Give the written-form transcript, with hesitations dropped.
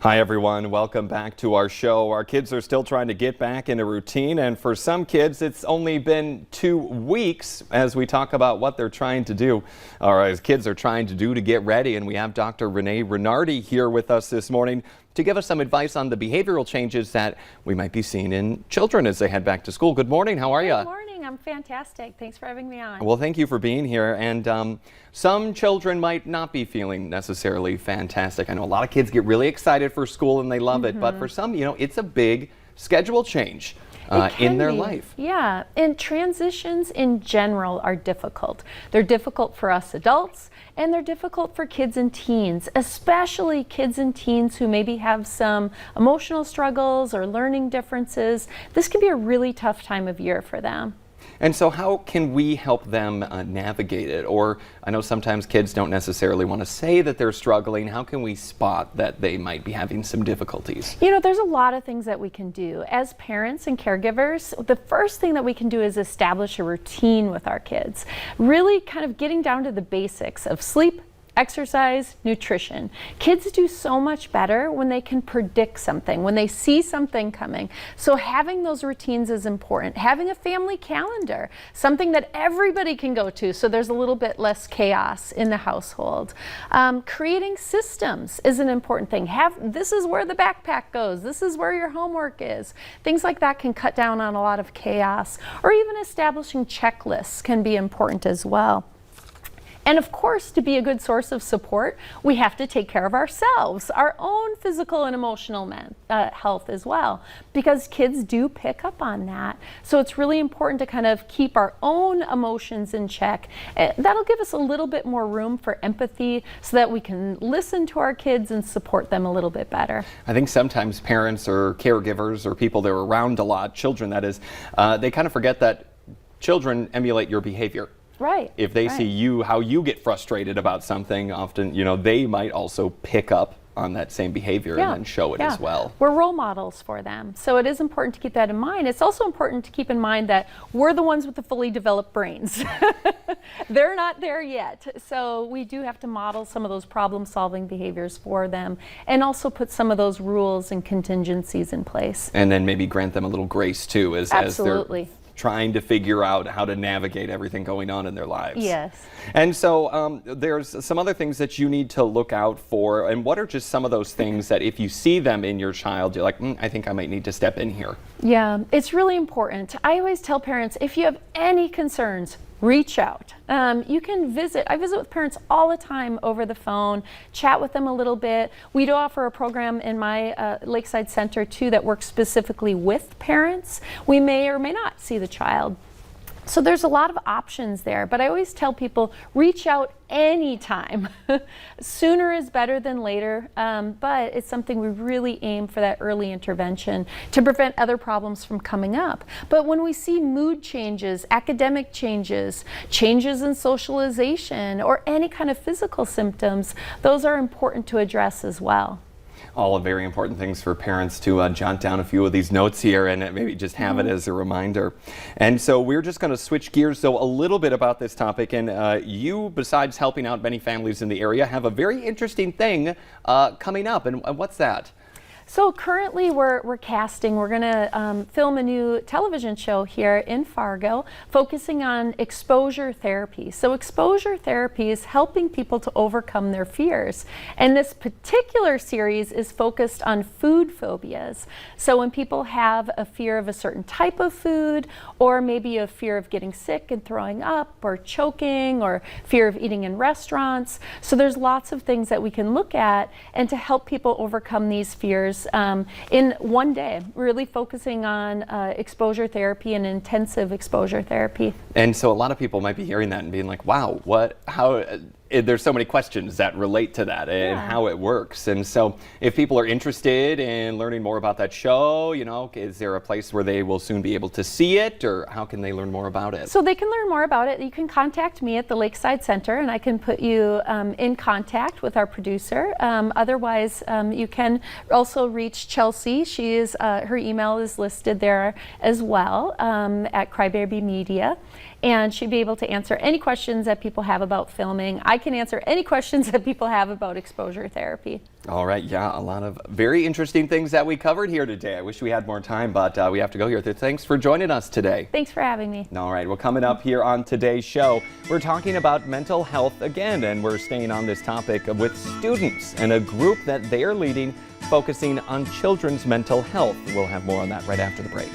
Hi everyone, welcome back to our show. Our kids are still trying to get back in a routine, and for some kids it's only been 2 weeks as we talk about what they're trying to do, or as kids are trying to do to get ready. And we have Dr. Renee Renardi here with us this morning to give us some advice on the behavioral changes that we might be seeing in children as they head back to school. Good morning, how are you? Good morning, I'm fantastic. Thanks for having me on. Well, thank you for being here. And some children might not be feeling necessarily fantastic. I know a lot of kids get really excited for school and they love it, but for some, it's a big schedule change in their life. Yeah, and transitions in general are difficult. They're difficult for us adults, and they're difficult for kids and teens, especially kids and teens who maybe have some emotional struggles or learning differences. This can be a really tough time of year for them. And so how can we help them navigate it? Or I know sometimes kids don't necessarily want to say that they're struggling. How can we spot that they might be having some difficulties? There's a lot of things that we can do. As parents and caregivers, the first thing that we can do is establish a routine with our kids. Really kind of getting down to the basics of sleep, exercise, nutrition. Kids do so much better when they can predict something, when they see something coming. So having those routines is important. Having a family calendar, something that everybody can go to so there's a little bit less chaos in the household. Creating systems is an important thing. This is where the backpack goes. This is where your homework is. Things like that can cut down on a lot of chaos. Or even establishing checklists can be important as well. And of course, to be a good source of support, we have to take care of ourselves, our own physical and emotional health as well, because kids do pick up on that. So it's really important to kind of keep our own emotions in check. That'll give us a little bit more room for empathy so that we can listen to our kids and support them a little bit better. I think sometimes parents or caregivers or people that are around a lot, children that is, they kind of forget that children emulate your behavior. Right. If they see how you get frustrated about something, often, they might also pick up on that same behavior and then show it as well. We're role models for them. So it is important to keep that in mind. It's also important to keep in mind that we're the ones with the fully developed brains. They're not there yet. So we do have to model some of those problem-solving behaviors for them and also put some of those rules and contingencies in place. And then maybe grant them a little grace too as they're trying to figure out how to navigate everything going on in their lives. Yes. And so there's some other things that you need to look out for. And what are just some of those things that if you see them in your child, you're like, I think I might need to step in here? Yeah, it's really important. I always tell parents, if you have any concerns, reach out. You can visit. I visit with parents all the time over the phone, chat with them a little bit. We do offer a program in my Lakeside Center too that works specifically with parents. We may or may not see the child. So there's a lot of options there, but I always tell people, reach out anytime. Sooner is better than later, but it's something we really aim for, that early intervention to prevent other problems from coming up. But when we see mood changes, academic changes, changes in socialization, or any kind of physical symptoms, those are important to address as well. All very important things for parents to jot down a few of these notes here and maybe just have it as a reminder. And so we're just going to switch gears a little bit about this topic. And you, besides helping out many families in the area, have a very interesting thing coming up. And what's that? So currently we're casting. We're going to film a new television show here in Fargo focusing on exposure therapy. So exposure therapy is helping people to overcome their fears. And this particular series is focused on food phobias. So when people have a fear of a certain type of food, or maybe a fear of getting sick and throwing up or choking, or fear of eating in restaurants. So there's lots of things that we can look at and to help people overcome these fears in one day, really focusing on exposure therapy and intensive exposure therapy. And so a lot of people might be hearing that and being like, wow, there's so many questions that relate to that and how it works. And so if people are interested in learning more about that show, is there a place where they will soon be able to see it, or how can they learn more about it? So they can learn more about it. You can contact me at the Lakeside Center and I can put you in contact with our producer. Otherwise, you can also reach Chelsea. She is, her email is listed there as well at Crybaby Media. and she'd be able to answer any questions that people have about filming. I can answer any questions that people have about exposure therapy. All right, yeah, a lot of very interesting things that we covered here today. I wish we had more time, but we have to go here. Thanks for joining us today. Thanks for having me. All right, well, coming up here on today's show, we're talking about mental health again, and we're staying on this topic with students and a group that they're leading focusing on children's mental health. We'll have more on that right after the break.